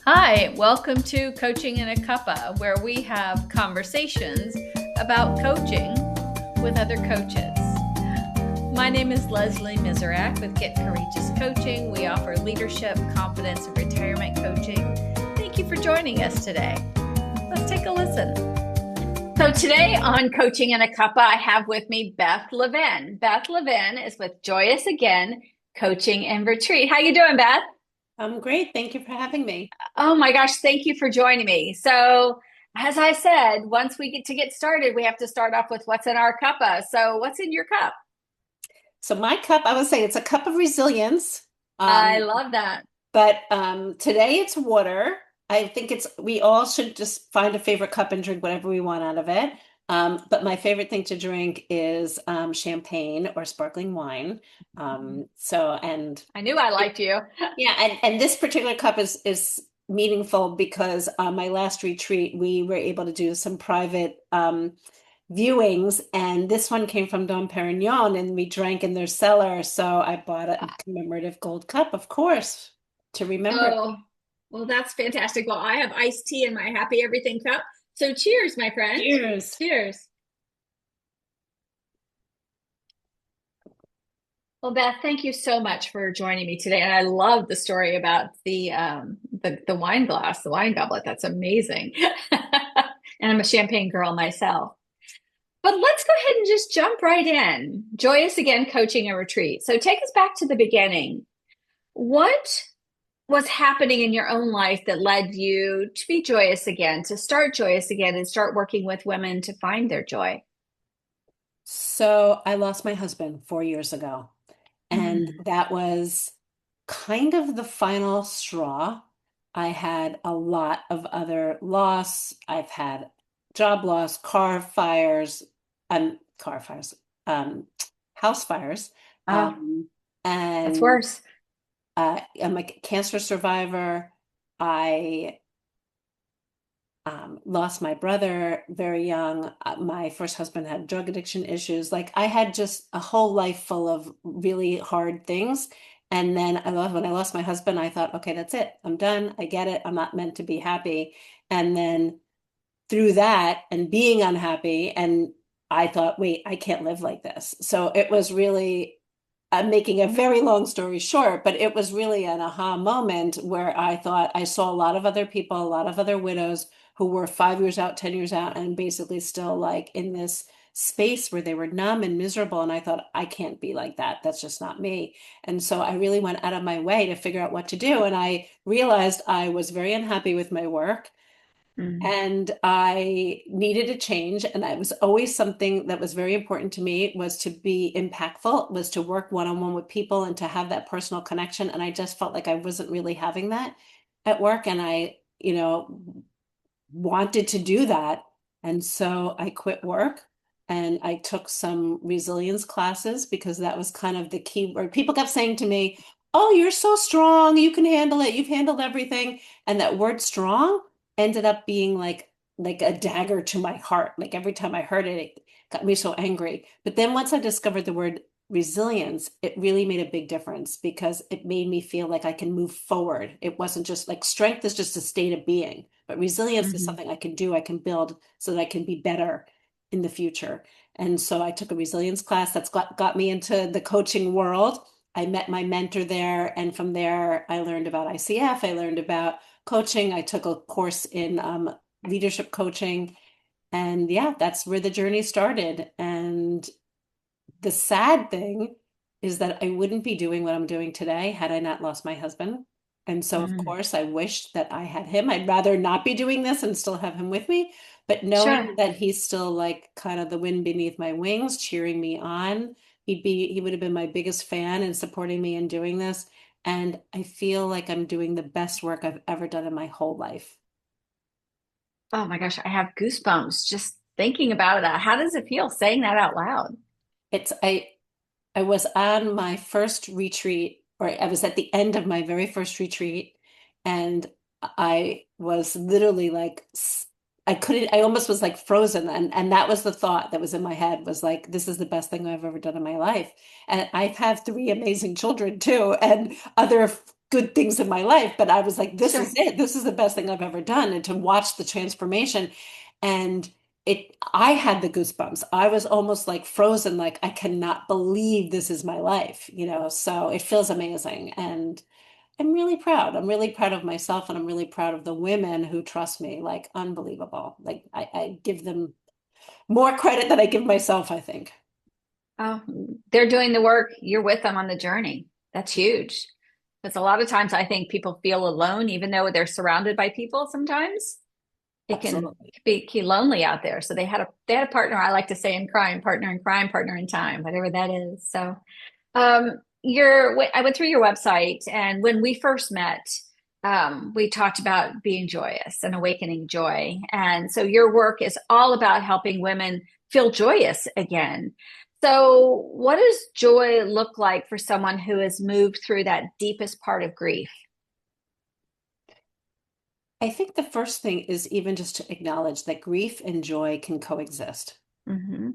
Hi, welcome to Coaching in a Cuppa, where we have conversations about coaching with other coaches. My name is Leslie Mizerak with Get Courageous Coaching. We offer leadership, confidence, and retirement coaching. Thank you for joining us today. Let's take a listen. So today on Coaching in a Cuppa, I have with me Beth Levin. Beth Levin is with Joyous Again Coaching and Retreat. How you doing, Beth? I'm great. Thank you for having me. Oh my gosh, thank you for joining me. So, as I said, once we get started, we have to start off with what's in our cuppa. So, what's in your cup? So my cup, I would say it's a cup of resilience. I Um, love that. but today it's water. I think we all should just find a favorite cup and drink whatever we want out of it. But my favorite thing to drink is champagne or sparkling wine. So and I knew I liked you. Yeah, and this particular cup is meaningful because on my last retreat we were able to do some private viewings, and this one came from Dom Perignon, and we drank in their cellar. So I bought a commemorative gold cup, of course, to remember. Oh, well, that's fantastic. Well, I have iced tea in my happy everything cup. So, cheers, my friend. Cheers. Cheers. Well, Beth, thank you so much for joining me today. And I love the story about the wine glass, the wine goblet. That's amazing. And I'm a champagne girl myself. But let's go ahead and just jump right in. Joyous Again Coaching and Retreat. So take us back to the beginning. What was happening in your own life that led you to be joyous again, to start joyous again and start working with women to find their joy? So I lost my husband 4 years ago, and Mm. that was kind of the final straw. I had a lot of other loss. I've had job loss, car fires, um, house fires, Oh, um, that's and worse. I'm a cancer survivor. I lost my brother very young. My first husband had drug addiction issues. Like I had just a whole life full of really hard things. And then when I lost my husband, I thought, okay, that's it. I'm done. I get it. I'm not meant to be happy. And then through that and being unhappy, and I thought, wait, I can't live like this. So it was really, I'm making a very long story short, but it was really an aha moment where I thought I saw a lot of other people, a lot of other widows who were 5 years out, 10 years out, and basically still like in this space where they were numb and miserable. And I thought, I can't be like that. That's just not me. And so I really went out of my way to figure out what to do. And I realized I was very unhappy with my work Mm. and I needed a change. And it was always something that was very important to me, was to be impactful, was to work one-on-one with people and to have that personal connection. And I just felt like I wasn't really having that at work. And I wanted to do that. And so I quit work and I took some resilience classes because that was kind of the key word. People kept saying to me, "Oh, you're so strong. You can handle it. You've handled everything." And that word strong ended up being like a dagger to my heart. Like every time I heard it, it got me so angry. But then once I discovered the word resilience, it really made a big difference because it made me feel like I can move forward. It wasn't just like strength is just a state of being, but resilience is Mhm. something I can do, I can build so that I can be better in the future. And so I took a resilience class that's got me into the coaching world. I met my mentor there, and from there I learned about ICF. I learned about coaching. I took a course in leadership coaching, and yeah, that's where the journey started. And the sad thing is that I wouldn't be doing what I'm doing today had I not lost my husband. And so, of Mm. course, I wish that I had him. I'd rather not be doing this and still have him with me. But knowing Sure. that he's still like kind of the wind beneath my wings, cheering me on, he would have been my biggest fan and supporting me in doing this. And I feel like I'm doing the best work I've ever done in my whole life. Oh my gosh, I have goosebumps just thinking about that. How does it feel saying that out loud? It's I was on my first retreat, or I was at the end of my very first retreat, and I was literally like, I couldn't, I almost was like frozen. And that was the thought that was in my head, was like, this is the best thing I've ever done in my life. And I have three amazing children too, and other good things in my life, but I was like, this is Sure. it. This is the best thing I've ever done. And to watch the transformation, and I had the goosebumps. I was almost like frozen, like I cannot believe this is my life, so it feels amazing. And I'm really proud. I'm really proud of myself, and I'm really proud of the women who trust me, like unbelievable. Like I give them more credit than I give myself, I think. Oh, they're doing the work. You're with them on the journey. That's huge. Because a lot of times I think people feel alone, even though they're surrounded by people sometimes. It can Absolutely. be lonely out there. So they had a partner, I like to say in crime, partner in time, whatever that is. So I went through your website, and when we first met, we talked about being joyous and awakening joy. And so your work is all about helping women feel joyous again. So what does joy look like for someone who has moved through that deepest part of grief? I think the first thing is even just to acknowledge that grief and joy can coexist. Hmm.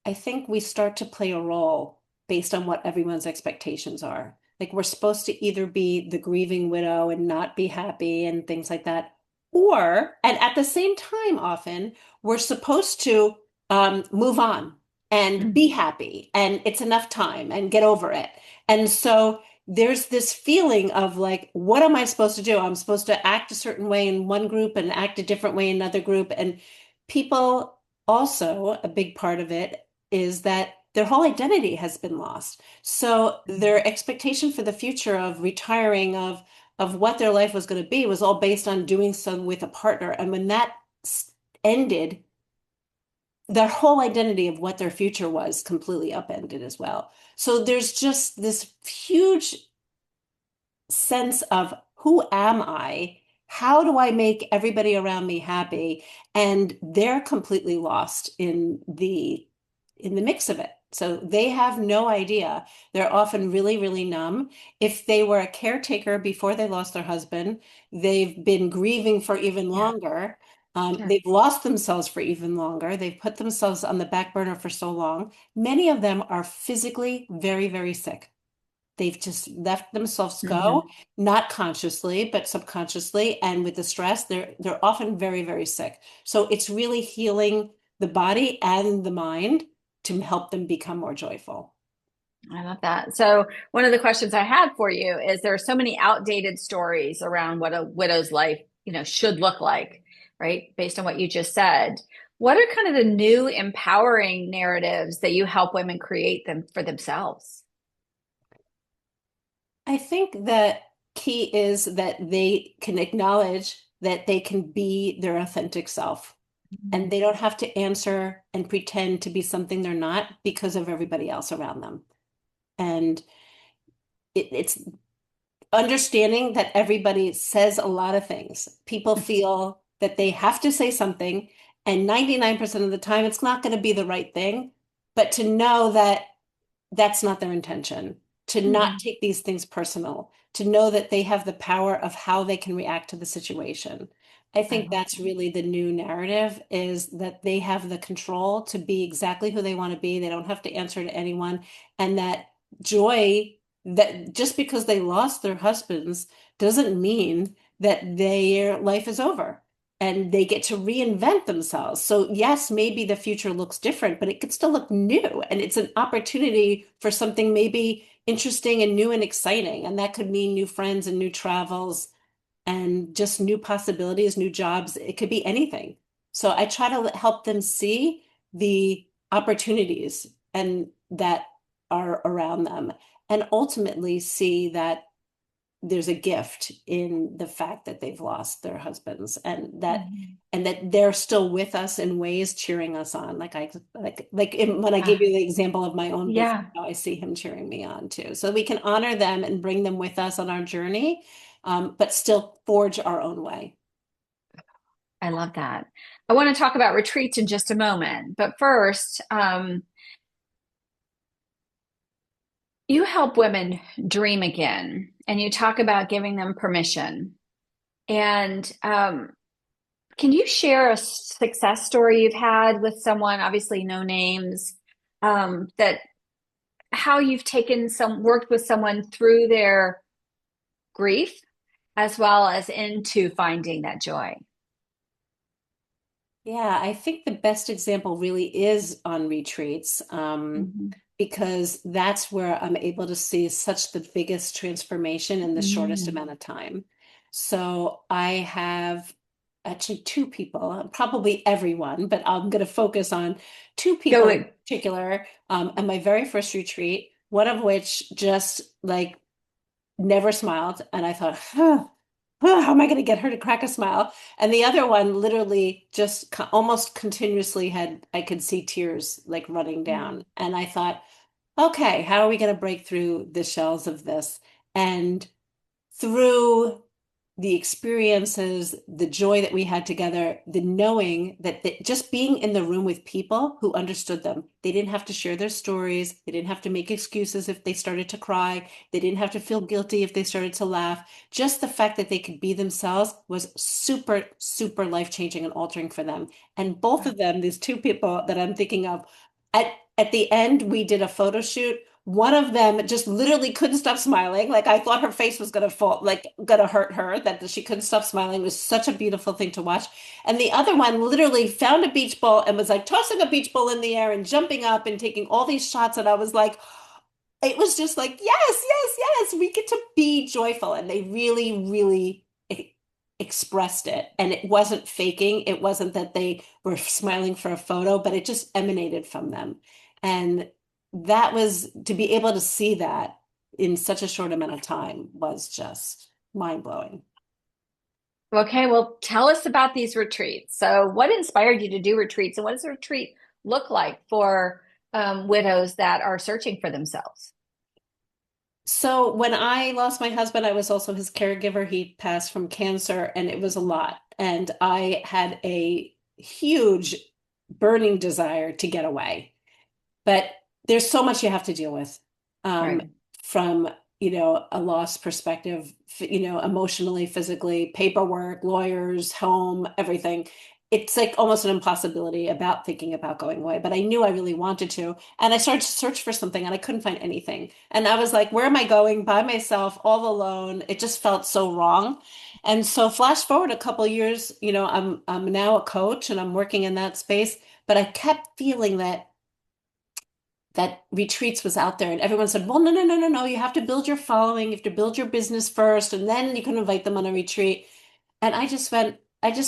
I think we start to play a role based on what everyone's expectations are. Like we're supposed to either be the grieving widow and not be happy and things like that, and at the same time, often we're supposed to move on and be happy and it's enough time and get over it. And so there's this feeling of like, what am I supposed to do? I'm supposed to act a certain way in one group and act a different way in another group. And people also, a big part of it is that their whole identity has been lost. So their expectation for the future of retiring, of what their life was going to be, was all based on doing so with a partner. And when that ended, their whole identity of what their future was completely upended as well. So there's just this huge sense of who am I? How do I make everybody around me happy? And they're completely lost in the mix of it. So they have no idea. They're often really, really numb. If they were a caretaker before they lost their husband, they've been grieving for even Yeah, longer. sure. They've lost themselves for even longer. They've put themselves on the back burner for so long. Many of them are physically very, very sick. They've just left themselves go, Hmm. not consciously, but subconsciously. And with the stress, they're often very, very sick. So it's really healing the body and the mind to help them become more joyful. I love that. So one of the questions I had for you is there are so many outdated stories around what a widow's life, should look like, right? Based on what you just said. What are kind of the new empowering narratives that you help women create them for themselves? I think that key is that they can acknowledge that they can be their authentic self, and they don't have to answer and pretend to be something they're not because of everybody else around them. And it's understanding that everybody says a lot of things. People feel that they have to say something, and 99% of the time, it's not going to be the right thing. But to know that that's not their intention, to not Mhm. take these things personal, to know that they have the power of how they can react to the situation. I I think love that's really the new narrative, is that they have the control to be exactly who they want to be. They don't have to answer to anyone. And that joy, that just because they lost their husbands doesn't mean that their life is over and they get to reinvent themselves. So yes, maybe the future looks different, but it could still look new. And it's an opportunity for something maybe interesting and new and exciting. And that could mean new friends and new travels and just new possibilities, new jobs. It could be anything. So I try to help them see the opportunities and that are around them, and ultimately see that there's a gift in the fact that they've lost their husbands, Mhm. and that they're still with us in ways, cheering us on. When I gave Ah, you the example of my own boyfriend, yeah, how I see him cheering me on too. So we can honor them and bring them with us on our journey, but still forge our own way. I love that. I want to talk about retreats in just a moment, but first, you help women dream again, and you talk about giving them permission. And can you share a success story you've had with someone, obviously no names, that how you've worked with someone through their grief as well as into finding that joy. Yeah, I think the best example really is on retreats, Mhm. because that's where I'm able to see such the biggest transformation in the shortest Mm. amount of time. So I have actually two people, probably everyone, but I'm going to focus on two Go people in in. particular, at my very first retreat, one of which just like never smiled. And I thought, how am I going to get her to crack a smile? And the other one literally just almost continuously had, I could see tears like running down. And I thought, okay, how are we going to break through the shells of this? And through the experiences, the joy that we had together, the knowing that just being in the room with people who understood them. They didn't have to share their stories. They didn't have to make excuses if they started to cry. They didn't have to feel guilty if they started to laugh. Just the fact that they could be themselves was super, super life-changing and altering for them. And both of them, these two people that I'm thinking of, at the end, we did a photo shoot. One of them just literally couldn't stop smiling. Like I thought her face was gonna fall, like gonna hurt her, that she couldn't stop smiling. It was such a beautiful thing to watch. And the other one literally found a beach ball and was like tossing a beach ball in the air and jumping up and taking all these shots. And I was like, it was just like, yes, yes, yes, we get to be joyful. And they really, really expressed it. And it wasn't faking. It wasn't that they were smiling for a photo, but it just emanated from them. And that was to be able to see that in such a short amount of time was just mind blowing. Okay, well, tell us about these retreats. So, what inspired you to do retreats, and what does a retreat look like for widows that are searching for themselves? So when I lost my husband, I was also his caregiver. He passed from cancer, and it was a lot. And I had a huge burning desire to get away. But there's so much you have to deal with, um, Right. from, a loss perspective, emotionally, physically, paperwork, lawyers, home, everything. It's like almost an impossibility about thinking about going away. But I knew I really wanted to. And I started to search for something and I couldn't find anything. And I was like, where am I going by myself, all alone? It just felt so wrong. And so flash forward a couple years, I'm now a coach and I'm working in that space, but I kept feeling that retreats was out there and everyone said, well, no, no, no, no, no, you have to build your following, you have to build your business first, and then you can invite them on a retreat. And I just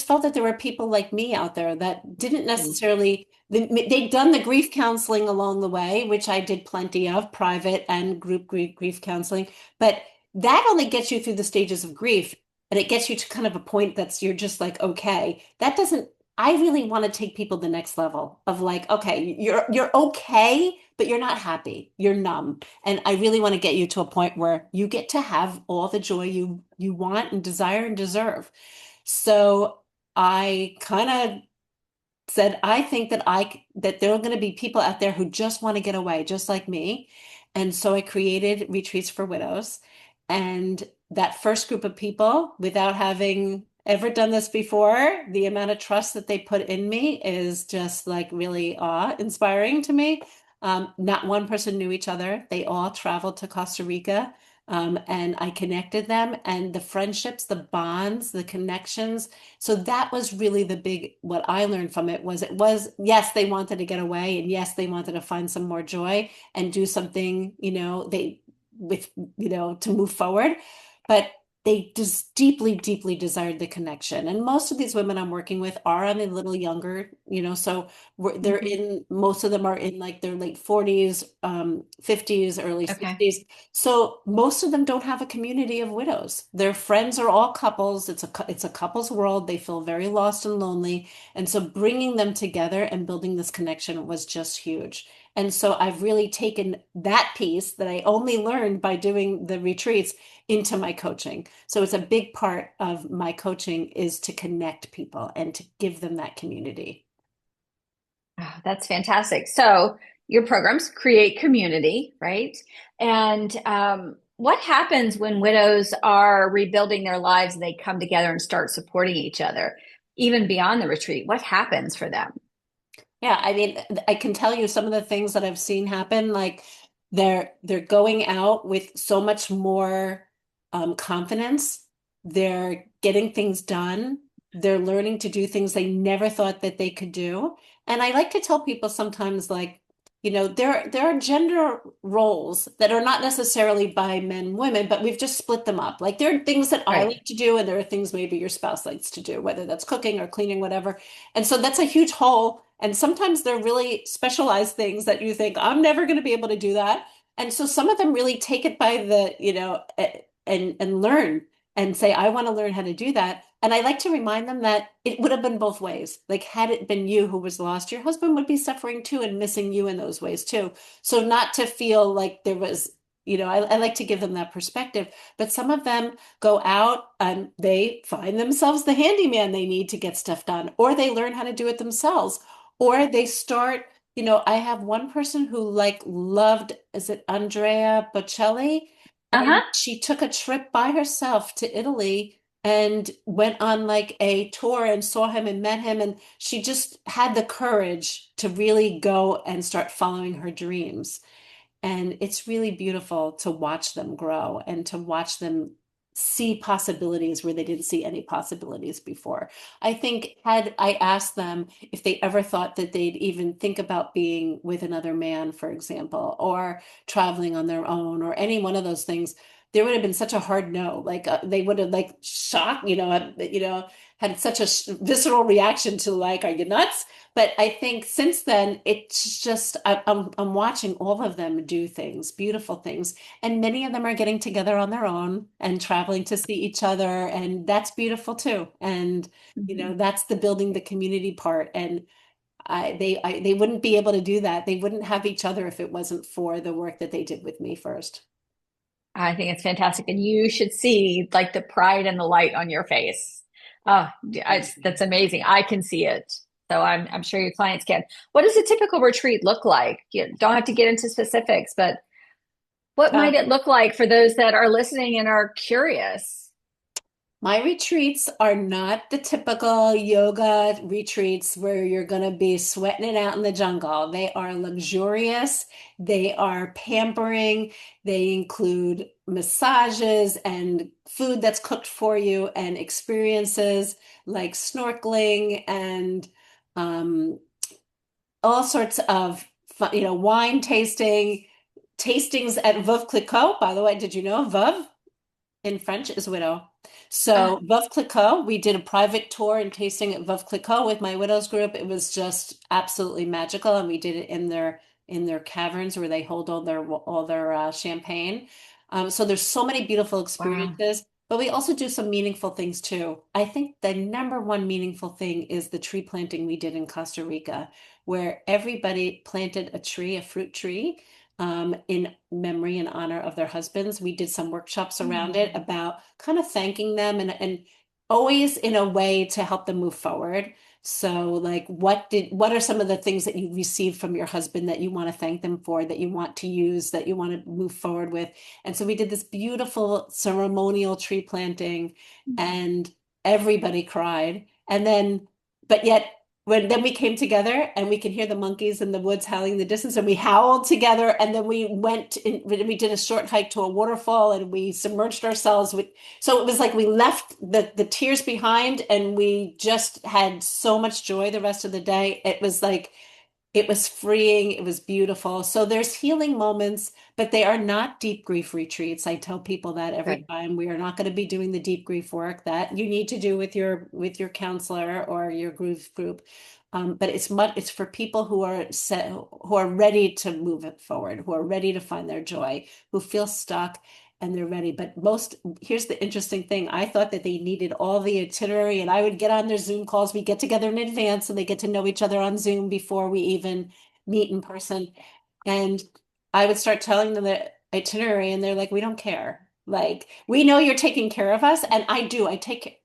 felt that there were people like me out there that didn't Mm. necessarily, they'd done the grief counseling along the way, which I did plenty of, private and group grief counseling. But that only gets you through the stages of grief. And it gets you to kind of a point that's you're just like, okay, that doesn't, I really want to take people to the next level of like, okay, you're okay, but you're not happy. You're numb. And I really want to get you to a point where you get to have all the joy you want and desire and deserve. So I kind of said, I think that there are going to be people out there who just want to get away, just like me. And so I created retreats for widows. And that first group of people, without having ever done this before, the amount of trust that they put in me is just like really awe-inspiring to me. Not one person knew each other. They all traveled to Costa Rica. And I connected them and the friendships, the bonds, the connections. So that was really what I learned from it was, yes, they wanted to get away and yes, they wanted to find some more joy and do something, to move forward. But they just deeply, deeply desired the connection. And most of these women I'm working with are on a little younger, so Mhm. most of them are in like their late 40s, 50s, early Okay. 60s. So most of them don't have a community of widows. Their friends are all couples. It's a couples world. They feel very lost and lonely. And so bringing them together and building this connection was just huge. And so I've really taken that piece that I only learned by doing the retreats into my coaching. So it's a big part of my coaching is to connect people and to give them that community. Oh, that's fantastic. So your programs create community, right? And what happens when widows are rebuilding their lives and they come together and start supporting each other, even beyond the retreat? What happens for them? Yeah, I mean, I can tell you some of the things that I've seen happen, like they're going out with so much more. confidence. They're getting things done. They're learning to do things they never thought that they could do. And I like to tell people sometimes, like, there are gender roles that are not necessarily by men and women, but we've just split them up. Like there are things that I Right. like to do, and there are things maybe your spouse likes to do, whether that's cooking or cleaning, whatever. And so that's a huge hole. And sometimes they're really specialized things that you think, I'm never going to be able to do that. And so some of them really take it by and learn and say, I want to learn how to do that. And I like to remind them that it would have been both ways. Like, had it been you who was lost, your husband would be suffering too and missing you in those ways too. So, not to feel like there was, I like to give them that perspective. But some of them go out and they find themselves the handyman they need to get stuff done, or they learn how to do it themselves, or they start. I have one person who like loved, is it Andrea Bocelli? Uh-huh. And she took a trip by herself to Italy and went on like a tour and saw him and met him. And she just had the courage to really go and start following her dreams. And it's really beautiful to watch them grow and to watch them see possibilities where they didn't see any possibilities before. I think had I asked them if they ever thought that they'd even think about being with another man, for example, or traveling on their own, or any one of those things, there would have been such a hard no. Like they would have like shocked, had such a visceral reaction to like, are you nuts? But I think since then, it's just I'm watching all of them do things, beautiful things, and many of them are getting together on their own and traveling to see each other, and that's beautiful too. And Mhm. that's the building the community part. And they wouldn't be able to do that. They wouldn't have each other if it wasn't for the work that they did with me first. I think it's fantastic. And you should see like the pride and the light on your face. Oh, that's amazing. I can see it. So I'm sure your clients can. What does a typical retreat look like? You don't have to get into specifics, but what might Um, it look like for those that are listening and are curious? My retreats are not the typical yoga retreats where you're going to be sweating it out in the jungle. They are luxurious, they are pampering, they include massages and food that's cooked for you, and experiences like snorkeling and um, all sorts of fun, wine tasting, tastings at Veuve Clicquot. By the way, did you know Veuve in French is widow? Uh, So Veuve Clicquot, we did a private tour and tasting at Veuve Clicquot with my widows group. It was just absolutely magical, and we did it in their caverns where they hold all their champagne. So there's so many beautiful wow. experiences, but we also do some meaningful things too. I think the number one meaningful thing is the tree planting we did in Costa Rica, where everybody planted a tree, a fruit tree, in memory and honor of their husbands. We did some workshops around it Mm. about kind of thanking them, and always in a way to help them move forward. So like what are some of the things that you received from your husband that you want to thank them for, that you want to use, that you want to move forward with? And so we did this beautiful ceremonial tree planting, and everybody cried. And then, but yet then we came together and we could hear the monkeys in the woods howling in the distance, and we howled together, and then we did a short hike to a waterfall, and we submerged ourselves with, so it was like we left the tears behind, and we just had so much joy the rest of the day. It was like it was freeing. It was beautiful. So there's healing moments, but they are not deep grief retreats. I tell people that every Good. time. We are not going to be doing the deep grief work that you need to do with your counselor or your grief group. But it's for people who are ready to move it forward, who are ready to find their joy, who feel stuck and they're ready. But here's the interesting thing. I thought that they needed all the itinerary, and I would get on their Zoom calls. We get together in advance and they get to know each other on Zoom before we even meet in person. And I would start telling them the itinerary, and they're like, we don't care. Like, we know you're taking care of us. And I do.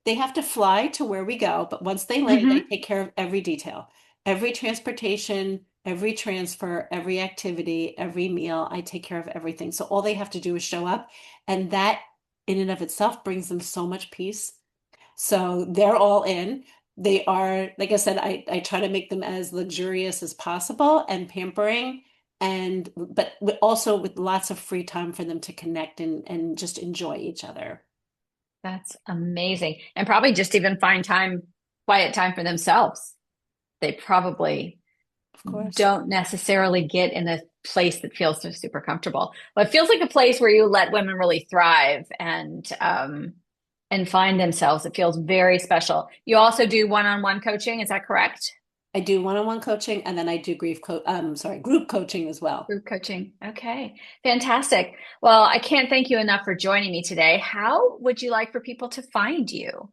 They have to fly to where we go, but once they land, I Hmm. take care of every detail, every transportation, every transfer, every activity, every meal. I take care of everything. So all they have to do is show up. And that in and of itself brings them so much peace. So they're all in. They are, like I said, I try to make them as luxurious as possible and pampering. but also with lots of free time for them to connect and just enjoy each other. That's amazing. And probably just even find time, quiet time for themselves. They probably Of course. don't necessarily get in a place that feels so super comfortable. But it feels like a place where you let women really thrive and find themselves. It feels very special. You also do one-on-one coaching, is that correct? I do one-on-one coaching, and then I do group coaching as well. Group coaching. Okay, fantastic. Well, I can't thank you enough for joining me today. How would you like for people to find you?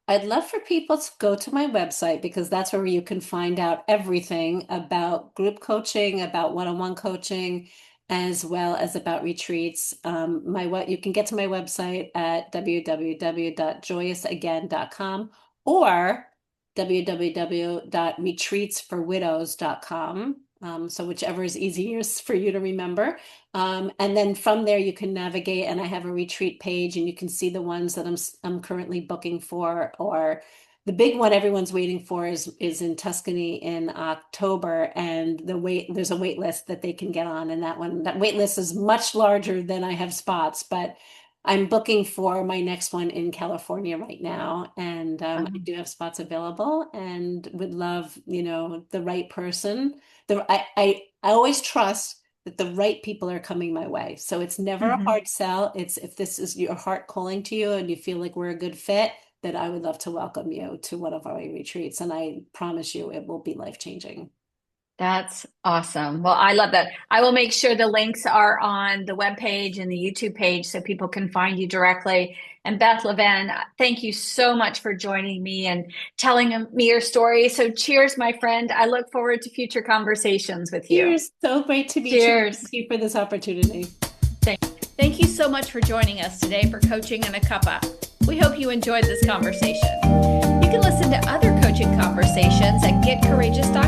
I'd love for people to go to my website, because that's where you can find out everything about group coaching, about one-on-one coaching, as well as about retreats. You can get to my website at www.joyousagain.com or www.retreatsforwidows.com. So whichever is easiest for you to remember. And then from there you can navigate, and I have a retreat page, and you can see the ones that I'm currently booking for, or the big one everyone's waiting for is in Tuscany in October, and there's a wait list that they can get on, and that wait list is much larger than I have spots, but I'm booking for my next one in California right now, and I do have spots available, and would love, the right person. I always trust that the right people are coming my way. So it's never a hard sell. It's if this is your heart calling to you and you feel like we're a good fit, then I would love to welcome you to one of our retreats. And I promise you it will be life-changing. That's awesome. Well, I love that. I will make sure the links are on the webpage and the YouTube page so people can find you directly. And Beth Levin, thank you so much for joining me and telling me your story. So cheers, my friend. I look forward to future conversations with you. Cheers. So great to meet Cheers. you. Thank you for this opportunity. Thank you so much for joining us today for Coaching in a Cuppa. We hope you enjoyed this conversation. You can listen to other coaching conversations at getcourageous.com.